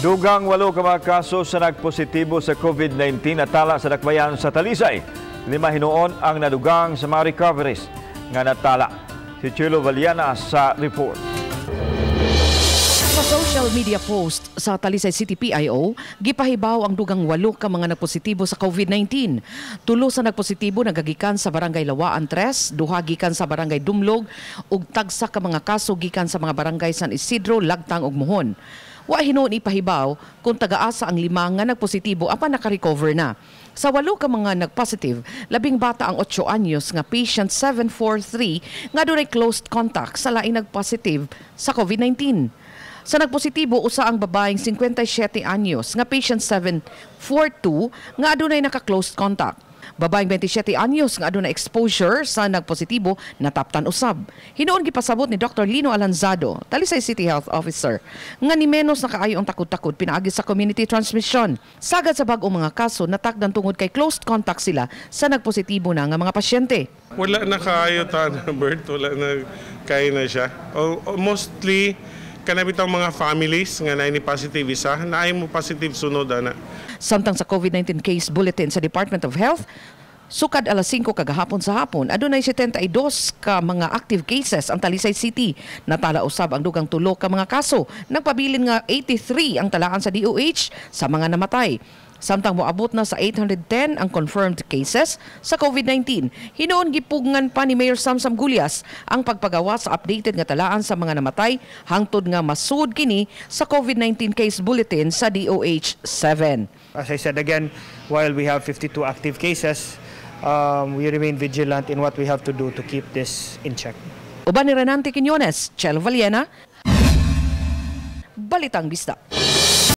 Dugang 8 ka mga kaso sa nagpositibo sa COVID-19 natala sa dakbayan sa Talisay. 5 hinuon ang nadugang sa mga recoveries nga natala. Si Chilo Valiana sa report. Sa social media post sa Talisay City PIO, gipahibaw ang dugang 8 ka mga nagpositibo sa COVID-19. 3 sa nagpositibo nagagikan sa Barangay Lawaan 3, 2 gikan sa Barangay Dumlog, ug tagsa ka mga kaso gikan sa mga barangay San Isidro, Lagtang ug Muhon. Wa hinuon ipahibaw kung taga-asa ang 5 nga nagpositibo apan naka-recover na. Sa 8 ka mga nagpositive, 10 bata ang 8 anyos nga patient 743 nga dunay close contact sa laing nagpositive sa COVID-19. Sa nagpositibo, usa ang babaeng 57 anyos nga patient 742 nga adunay naka-close contact. Babaeng 27 anyos nga adunay exposure sa nagpositibo nataptan usab. Hinuon gipasabot ni Dr. Lino Alanzado, Talisay City Health Officer, nga ni menos na kaayo ang takod-takod pinaagi sa community transmission. Sagad sa bag-ong mga kaso natakdan tungod kay close contact sila sa nagpositibo na nga mga pasyente. Wala na kaayo ta na birth, wala na kaya na siya. Mostly kanabit ang mga families nga naay ni positive isa, naay mo positive sunod ana. Samtang sa COVID-19 case bulletin sa Department of Health, sukad alas 5 kagahapon sa hapon, adunay 72 ka mga active cases ang Talisay City. Natala usab ang dugang 3 ka mga kaso. Nagpabilin nga 83 ang talaan sa DOH sa mga namatay. Samtang moabot na sa 810 ang confirmed cases sa COVID-19. Hinuon gipugngan pa ni Mayor Samsam Gulyas ang pagpagawa sa updated nga talaan sa mga namatay hangtod nga masud kini sa COVID-19 case bulletin sa DOH 7. As I said again, while we have 52 active cases, we remain vigilant in what we have to do to keep this in check. Uban ni Renante Quiñones, Chelo Valiena, Balitang Bista.